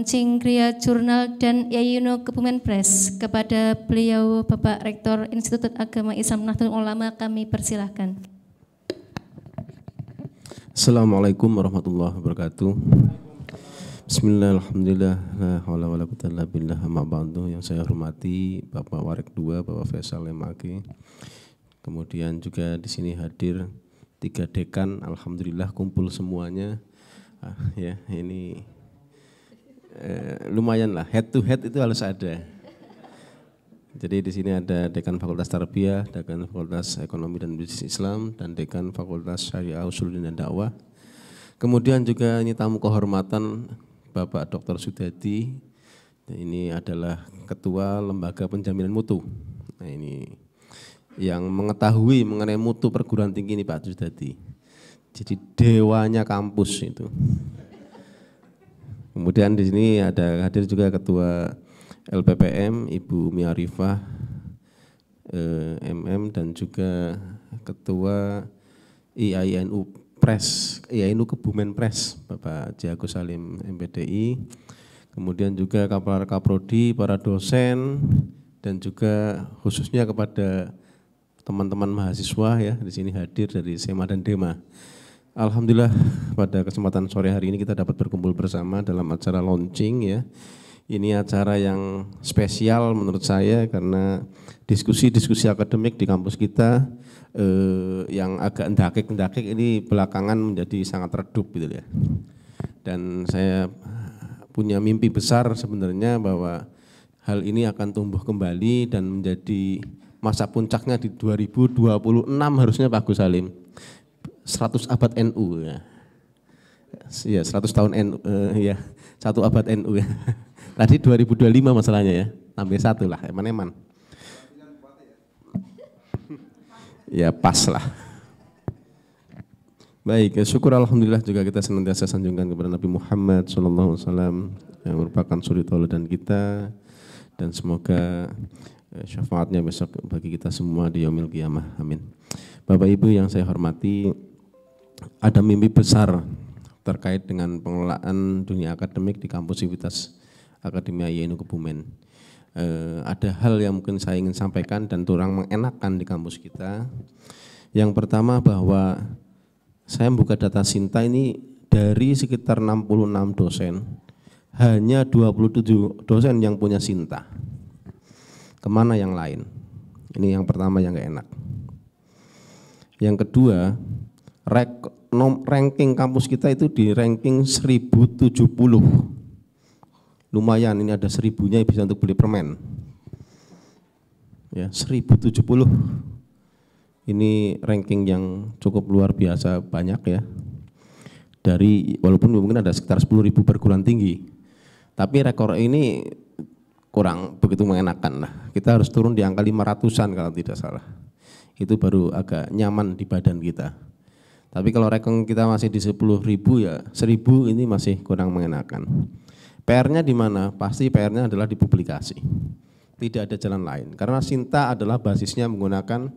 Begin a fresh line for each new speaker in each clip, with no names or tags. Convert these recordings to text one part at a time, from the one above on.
launching Kriya Jurnal dan Yayuno Kebumen Press. Kepada beliau Bapak Rektor Institut Agama Islam Nahdlatul Ulama kami persilahkan.
Assalamualaikum warahmatullahi wabarakatuh. Bismillahirrahmanirrahim. La haula wala quwwata illa billah. Amma ba'du. Yang saya hormati Bapak Warek II, Bapak Faisal MAG. Kemudian juga di sini hadir 3 dekan, alhamdulillah kumpul semuanya. Ya, ini lumayan lah, head to head itu harus ada. Jadi di sini ada Dekan Fakultas Tarbiyah, Dekan Fakultas Ekonomi dan Bisnis Islam, dan Dekan Fakultas Syariah Usuluddin dan Dakwah. Kemudian juga ini tamu kehormatan Bapak Dr. Sudadi. Ini adalah Ketua Lembaga Penjaminan Mutu. Nah, ini yang mengetahui mengenai mutu perguruan tinggi ini Pak Sudadi. Jadi dewanya kampus itu. Kemudian di sini ada hadir juga Ketua LPPM Ibu Miarifah MM, dan juga Ketua IAINU Press, IAINU Kebumen Press Bapak Haji Agus Salim MPDI. Kemudian juga Kepala Kaprodi, para dosen, dan juga khususnya kepada teman-teman mahasiswa ya di sini hadir dari SEMA dan DEMA. Alhamdulillah pada kesempatan sore hari ini kita dapat berkumpul bersama dalam acara launching ya. Ini acara yang spesial menurut saya karena diskusi-diskusi akademik di kampus kita yang agak endakik-endakik ini belakangan menjadi sangat redup gitu ya. Dan saya punya mimpi besar sebenarnya bahwa hal ini akan tumbuh kembali dan menjadi masa puncaknya di 2026 harusnya Pak Gus Salim. 100 abad NU ya. Ya, 100 tahun NU ya. 1 abad NU ya. Tadi 2025 masalahnya ya. Tambah 1 lah, eman-eman. Ya, pas lah. Baik, syukur alhamdulillah juga kita senantiasa sanjungkan kepada Nabi Muhammad SAW yang merupakan suri tauladan kita, dan semoga syafaatnya besok bagi kita semua di yaumil qiyamah. Amin. Bapak Ibu yang saya hormati, ada mimpi besar terkait dengan pengelolaan dunia akademik di kampus Sivitas Akademia IAINU Kebumen. Ada hal yang mungkin saya ingin sampaikan dan kurang mengenakan di kampus kita. Yang pertama bahwa saya membuka data Sinta ini dari sekitar 66 dosen, hanya 27 dosen yang punya Sinta. Kemana yang lain? Ini yang pertama yang gak enak. Yang kedua, ranking kampus kita itu di ranking 1070. Lumayan, ini ada 1000-nya bisa untuk beli permen. Ya, 1070. Ini ranking yang cukup luar biasa banyak ya. Dari walaupun mungkin ada sekitar 10.000 perguruan tinggi. Tapi rekor ini kurang begitu mengenakan lah. Kita harus turun di angka 500-an kalau tidak salah. Itu baru agak nyaman di badan kita. Tapi kalau ranking kita masih di 10.000 ya 1.000 ini masih kurang mengenakan. PR-nya di mana? Pasti PR-nya adalah di publikasi. Tidak ada jalan lain. Karena Sinta adalah basisnya menggunakan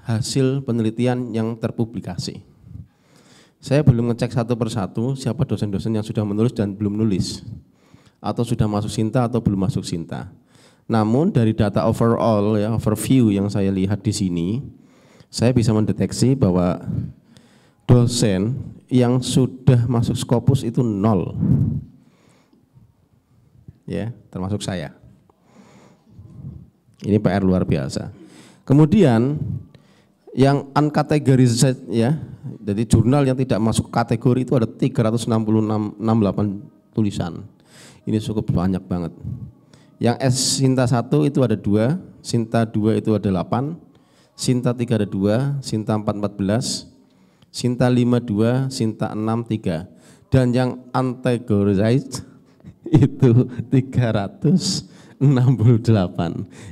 hasil penelitian yang terpublikasi. Saya belum ngecek satu persatu siapa dosen-dosen yang sudah menulis dan belum nulis. Atau sudah masuk Sinta atau belum masuk Sinta. Namun dari data overall ya, overview yang saya lihat di sini, saya bisa mendeteksi bahwa dosen yang sudah masuk Scopus itu 0. Ya, termasuk saya. Ini PR luar biasa. Kemudian yang uncategorized ya, jadi jurnal yang tidak masuk kategori itu ada 368 tulisan. Ini cukup banyak banget. Yang Sinta 1 itu ada 2, Sinta 2 itu ada 8, Sinta 3 ada 2, Sinta 4 14, Sinta 5 2, Sinta 6 3. Dan yang uncategorized itu 368.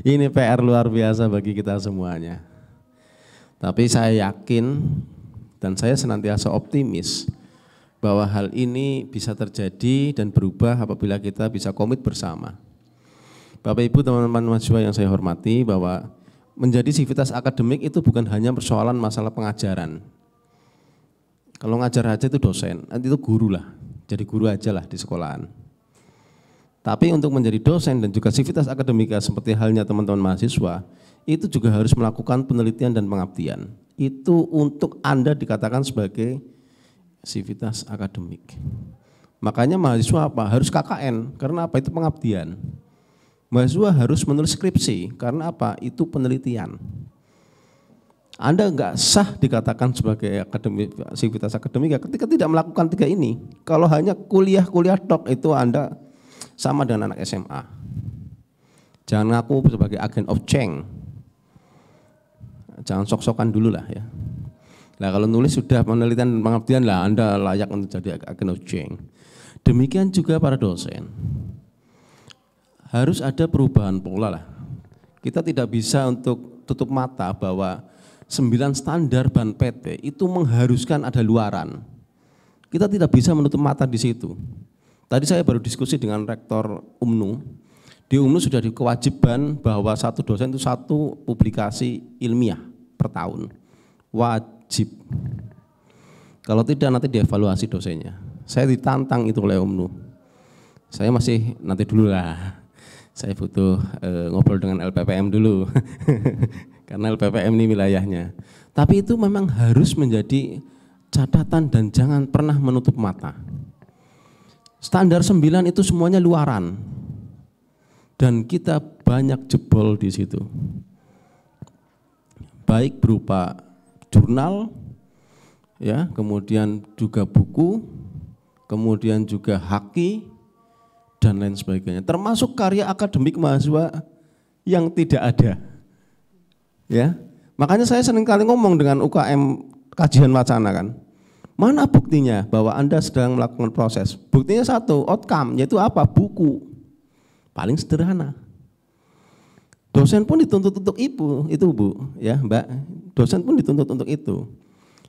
Ini PR luar biasa bagi kita semuanya. Tapi saya yakin dan saya senantiasa optimis bahwa hal ini bisa terjadi dan berubah apabila kita bisa komit bersama. Bapak Ibu teman-teman mahasiswa yang saya hormati, bahwa menjadi sivitas akademik itu bukan hanya persoalan masalah pengajaran. Kalau ngajar aja itu dosen, nanti itu guru lah. jadi guru aja lah di sekolahan. Tapi untuk menjadi dosen dan juga sivitas akademika seperti halnya teman-teman mahasiswa, itu juga harus melakukan penelitian dan pengabdian. Itu untuk Anda dikatakan sebagai sivitas akademik. Makanya mahasiswa apa? Harus KKN, karena apa? Itu pengabdian. Mahasiswa harus menulis skripsi, karena apa? Itu penelitian. Anda enggak sah dikatakan sebagai sivitas akademika ketika tidak melakukan 3 ini. Kalau hanya kuliah tok, itu Anda sama dengan anak SMA. Jangan ngaku sebagai agent of change. Jangan sok-sokan dulu lah ya. Nah kalau nulis sudah penelitian dan pengabdian lah, Anda layak untuk jadi agent of change. Demikian juga para dosen. Harus ada perubahan pola lah. Kita tidak bisa untuk tutup mata bahwa 9 standar BAN PT itu mengharuskan ada luaran. Kita tidak bisa menutup mata di situ. Tadi saya baru diskusi dengan Rektor UMNU. Di UMNU sudah dikewajiban bahwa satu dosen itu 1 publikasi ilmiah per tahun. Wajib. Kalau tidak nanti dievaluasi dosennya. Saya ditantang itu oleh UMNU. Saya masih nanti dulu lah. Saya butuh ngobrol dengan LPPM dulu. Karena LPPM ini wilayahnya. Tapi itu memang harus menjadi catatan dan jangan pernah menutup mata. Standar 9 itu semuanya luaran. Dan kita banyak jebol di situ. Baik berupa jurnal, ya, kemudian juga buku, kemudian juga haki, dan lain sebagainya. Termasuk karya akademik mahasiswa yang tidak ada. Ya, makanya saya sering kali ngomong dengan UKM kajian wacana kan. Mana buktinya bahwa Anda sedang melakukan proses? Buktinya 1, outcome, yaitu apa? Buku. Paling sederhana. Dosen pun dituntut untuk itu Bu, ya Mbak. Dosen pun dituntut untuk itu.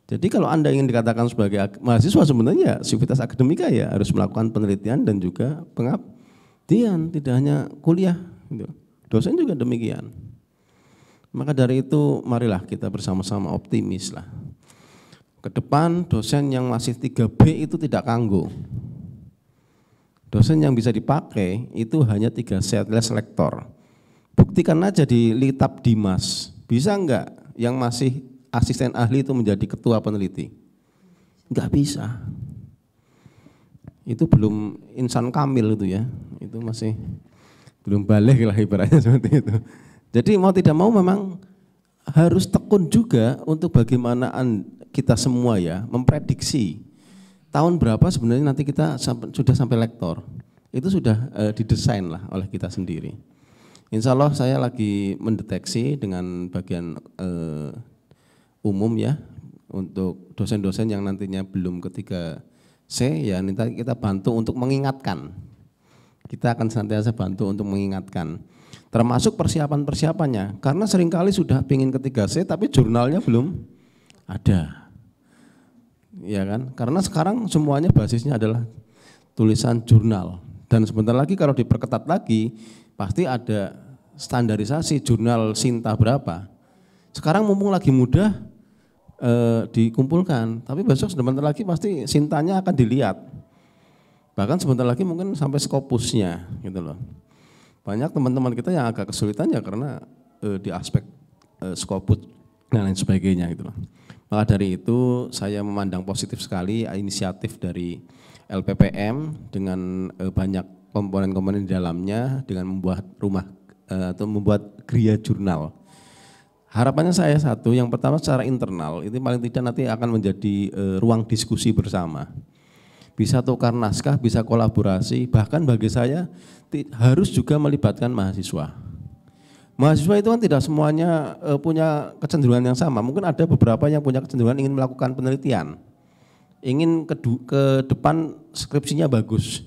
Jadi kalau Anda ingin dikatakan sebagai mahasiswa sebenarnya sivitas akademika ya harus melakukan penelitian dan juga pengabdian, tidak hanya kuliah. Dosen juga demikian. Maka dari itu marilah kita bersama-sama optimis lah. Ke depan dosen yang masih 3B itu tidak kanggo. Dosen yang bisa dipakai itu hanya 3 setless lektor. Buktikan aja di Litap Dimas, bisa enggak yang masih asisten ahli itu menjadi ketua peneliti? Enggak bisa. Itu belum insan kamil itu ya, itu masih belum balik lah ibaratnya seperti itu. Jadi mau tidak mau memang harus tekun juga untuk bagaimana kita semua ya memprediksi tahun berapa sebenarnya nanti kita sudah sampai lektor. Itu sudah didesain lah oleh kita sendiri. Insya Allah saya lagi mendeteksi dengan bagian umum ya untuk dosen-dosen yang nantinya belum ke 3C ya nanti kita bantu untuk mengingatkan. Kita akan senantiasa bantu untuk mengingatkan. Termasuk persiapan-persiapannya karena seringkali sudah pingin ke 3C tapi jurnalnya belum ada. Ya kan? Karena sekarang semuanya basisnya adalah tulisan jurnal dan sebentar lagi kalau diperketat lagi pasti ada standarisasi jurnal Sinta berapa. Sekarang mumpung lagi mudah dikumpulkan, tapi besok sebentar lagi pasti Sintanya akan dilihat. Bahkan sebentar lagi mungkin sampai Scopusnya gitu loh. Banyak teman-teman kita yang agak kesulitan ya karena di aspek Scopus dan lain sebagainya gitu loh. Maka dari itu saya memandang positif sekali inisiatif dari LPPM dengan banyak komponen-komponen di dalamnya dengan membuat rumah atau membuat Gria Jurnal. Harapannya saya satu, yang pertama secara internal itu paling tidak nanti akan menjadi ruang diskusi bersama. Bisa tukar naskah, bisa kolaborasi, bahkan bagi saya harus juga melibatkan mahasiswa. Mahasiswa itu kan tidak semuanya punya kecenderungan yang sama, mungkin ada beberapa yang punya kecenderungan ingin melakukan penelitian, ingin ke depan skripsinya bagus,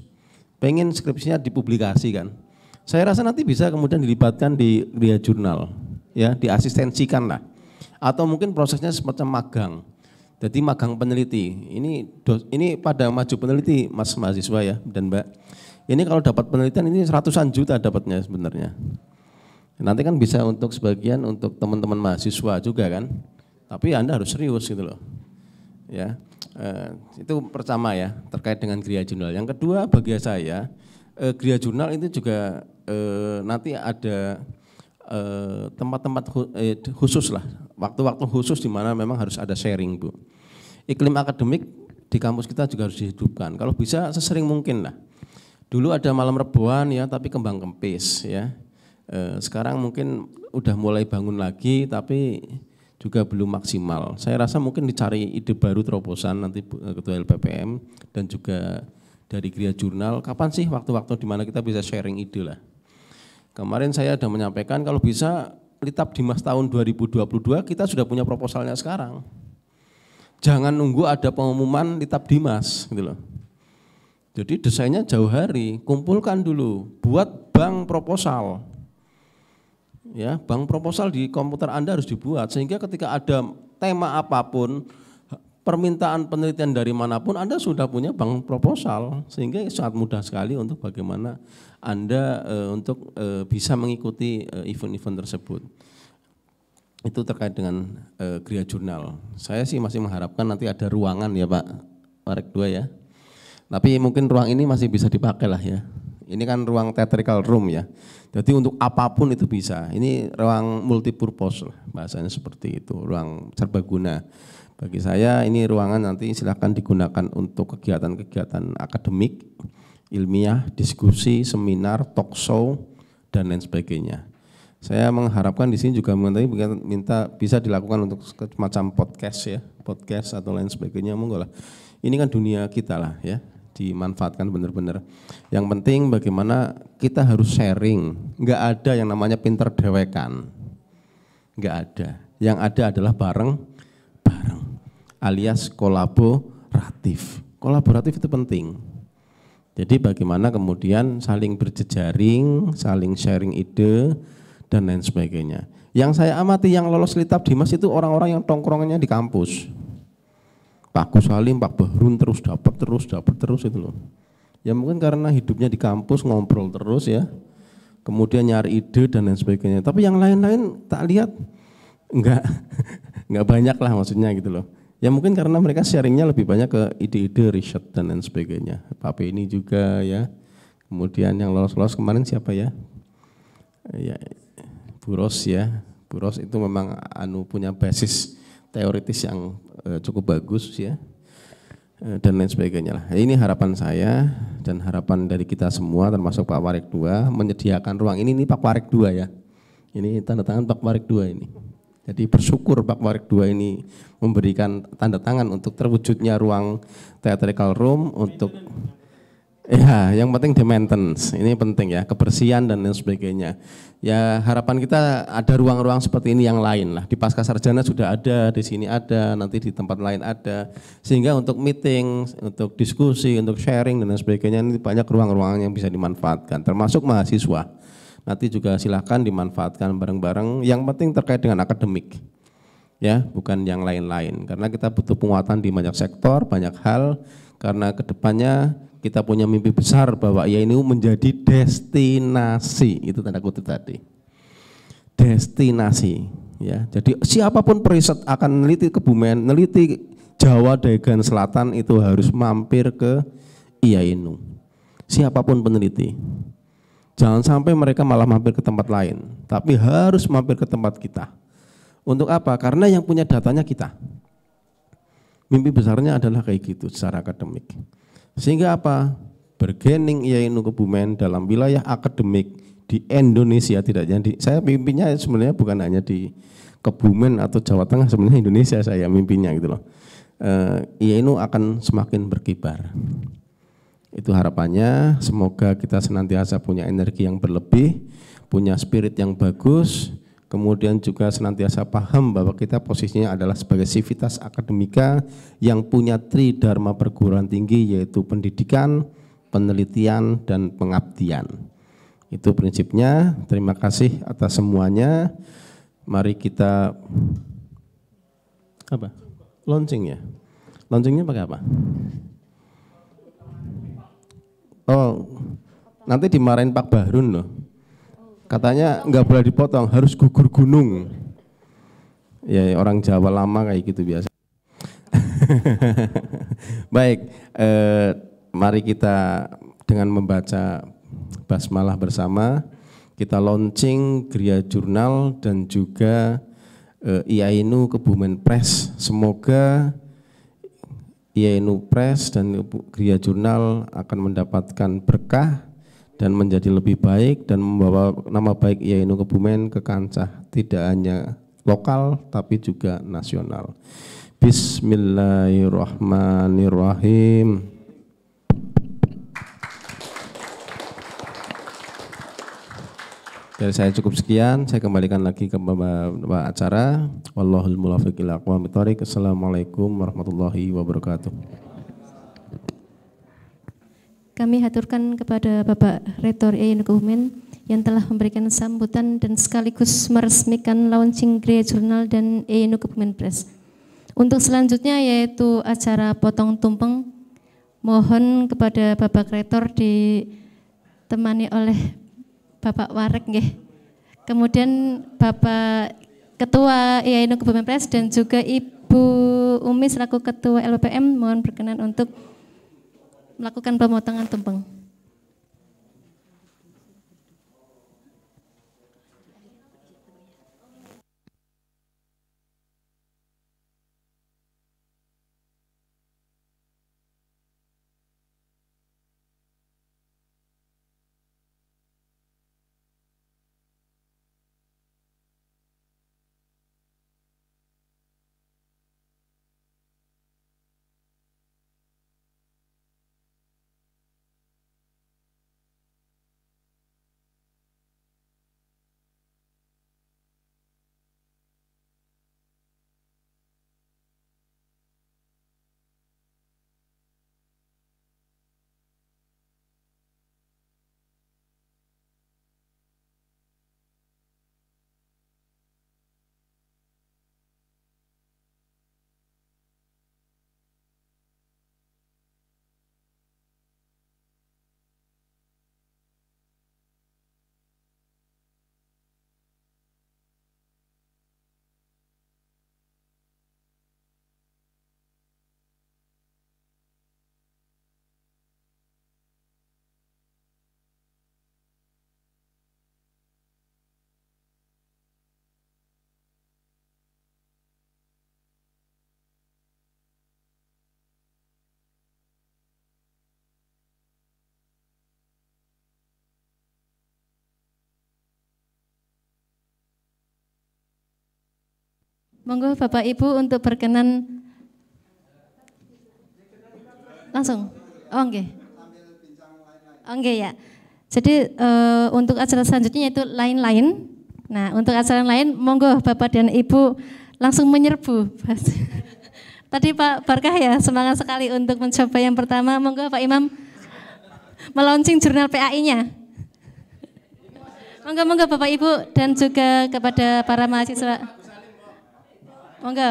pengen skripsinya dipublikasikan. Saya rasa nanti bisa kemudian dilibatkan di Gria Jurnal, ya diasistensikan lah, atau mungkin prosesnya semacam magang. Jadi magang peneliti, ini pada maju peneliti Mas mahasiswa ya dan Mbak. Ini kalau dapat penelitian ini ratusan juta dapatnya sebenarnya. Nanti kan bisa untuk sebagian untuk teman-teman mahasiswa juga kan. Tapi Anda harus serius gitu loh. Ya. Itu pertama ya, terkait dengan Gria Jurnal. Yang kedua bagi saya, Gria Jurnal itu juga nanti ada tempat-tempat khusus lah, waktu-waktu khusus di mana memang harus ada sharing, Bu. Iklim akademik di kampus kita juga harus dihidupkan. Kalau bisa sesering mungkin lah. Dulu ada malam rebuan ya, tapi kembang kempis ya. Sekarang mungkin udah mulai bangun lagi, tapi juga belum maksimal. Saya rasa mungkin dicari ide baru terobosan nanti Ketua LPPM dan juga dari Gria Jurnal. Kapan sih waktu-waktu di mana kita bisa sharing ide lah. Kemarin saya sudah menyampaikan kalau bisa Litap Dimas tahun 2022 kita sudah punya proposalnya sekarang. Jangan nunggu ada pengumuman Litap Dimas gitu loh. Jadi desainnya jauh hari, kumpulkan dulu, buat bank proposal. Ya, bank proposal di komputer Anda harus dibuat sehingga ketika ada tema apapun, permintaan penelitian dari manapun Anda sudah punya bank proposal sehingga sangat mudah sekali untuk bagaimana Anda untuk bisa mengikuti event-event tersebut. Itu terkait dengan Gria Jurnal. Saya sih masih mengharapkan nanti ada ruangan ya Pak Warek 2 ya. Tapi mungkin ruang ini masih bisa dipakai lah ya. Ini kan ruang theatrical room ya. Jadi untuk apapun itu bisa. Ini ruang multipurpose lah, bahasanya seperti itu, ruang serbaguna. Bagi saya ini ruangan nanti silakan digunakan untuk kegiatan-kegiatan akademik, ilmiah, diskusi, seminar, talk show dan lain sebagainya. Saya mengharapkan di sini juga minta bisa dilakukan untuk semacam podcast ya, podcast atau lain sebagainya, monggo lah. Ini kan dunia kita lah ya. Dimanfaatkan benar-benar. Yang penting bagaimana kita harus sharing. Enggak ada yang namanya pinter dewekan. Enggak ada. Yang ada adalah bareng-bareng. Alias kolaboratif. Kolaboratif itu penting. Jadi bagaimana kemudian saling berjejaring, saling sharing ide dan lain sebagainya. Yang saya amati yang lolos Litap Dimas itu orang-orang yang tongkrongannya di kampus. Pak Gus Salim, Pak Bahrun terus dapat terus itu loh. Ya mungkin karena hidupnya di kampus ngobrol terus ya, kemudian nyari ide dan lain sebagainya. Tapi yang lain-lain tak lihat enggak banyak lah maksudnya gitu loh. Ya mungkin karena mereka sharingnya lebih banyak ke ide-ide riset dan lain sebagainya. Pak ini juga ya. Kemudian yang lolos kemarin siapa ya? Ya Bu Ros ya. Bu Ros itu memang punya basis teoritis yang cukup bagus ya dan lain sebagainya lah. Ini harapan saya dan harapan dari kita semua termasuk Pak Warek 2 menyediakan ruang ini Pak Warek 2 ya. Ini tanda tangan Pak Warek 2 ini. Jadi bersyukur Pak Warek 2 ini memberikan tanda tangan untuk terwujudnya ruang theatrical room untuk ya yang penting di maintenance, ini penting ya, kebersihan dan lain sebagainya. Ya harapan kita ada ruang-ruang seperti ini yang lain lah. Di Pasca Sarjana sudah ada, di sini ada, nanti di tempat lain ada. Sehingga untuk meeting, untuk diskusi, untuk sharing dan lain sebagainya ini banyak ruang-ruang yang bisa dimanfaatkan. Termasuk mahasiswa. Nanti juga silahkan dimanfaatkan bareng-bareng. Yang penting terkait dengan akademik. Ya, bukan yang lain-lain. Karena kita butuh penguatan di banyak sektor, banyak hal. Karena kedepannya kita punya mimpi besar bahwa IAINU menjadi destinasi, itu tanda kutip tadi. Destinasi, ya. Jadi siapapun periset akan meneliti Kebumen, meneliti Jawa Daegan Selatan itu harus mampir ke IAINU. Siapapun peneliti. Jangan sampai mereka malah mampir ke tempat lain, tapi harus mampir ke tempat kita. Untuk apa? Karena yang punya datanya kita. Mimpi besarnya adalah kayak gitu secara akademik. Sehingga apa? Bergening IAINU Kebumen dalam wilayah akademik di Indonesia, tidak jadi. Saya mimpinya sebenarnya bukan hanya di Kebumen atau Jawa Tengah, sebenarnya Indonesia saya mimpinya gitu loh. IAINU akan semakin berkibar. Itu harapannya, semoga kita senantiasa punya energi yang berlebih, punya spirit yang bagus, kemudian juga senantiasa paham bahwa kita posisinya adalah sebagai sivitas akademika yang punya tridharma perguruan tinggi, yaitu pendidikan, penelitian, dan pengabdian. Itu prinsipnya. Terima kasih atas semuanya. Mari kita apa? Launching ya? Launchingnya pakai apa? Oh, nanti dimarahin Pak Bahrun loh. Katanya nggak boleh dipotong, harus gugur gunung. Ya orang Jawa lama kayak gitu biasa. Baik, mari kita dengan membaca basmalah bersama, kita launching Gria Jurnal dan juga IAINU Kebumen Press. Semoga IAINU Press dan Gria Jurnal akan mendapatkan berkah dan menjadi lebih baik dan membawa nama baik IAINU Kebumen ke kancah tidak hanya lokal tapi juga nasional. Bismillahirrahmanirrahim. Dari saya cukup sekian, saya kembalikan lagi ke Bapak acara. Wallahul muwaffiq ila aqwamit thoriq. Assalamualaikum warahmatullahi wabarakatuh.
Kami haturkan kepada Bapak Rektor IAINU Kebumen yang telah memberikan sambutan dan sekaligus meresmikan launching Gria Jurnal dan IAINU Kebumen Press. Untuk selanjutnya yaitu acara potong tumpeng, mohon kepada Bapak Rektor ditemani oleh Bapak Warek nggih. Kemudian Bapak Ketua IAINU Kebumen Press dan juga Ibu Umi selaku Ketua LPPM mohon berkenan untuk melakukan pemotongan tumpeng. Monggo Bapak Ibu untuk berkenan langsung. Oh nggih. Oh nggih ya. Jadi untuk acara selanjutnya yaitu lain-lain. Nah, untuk acara lain monggo Bapak dan Ibu langsung menyerbu. Tadi Pak Barkah ya semangat sekali untuk mencoba yang pertama. Monggo Pak Imam melaunching jurnal PAI-nya. Monggo Bapak Ibu dan juga kepada para mahasiswa. Monggo.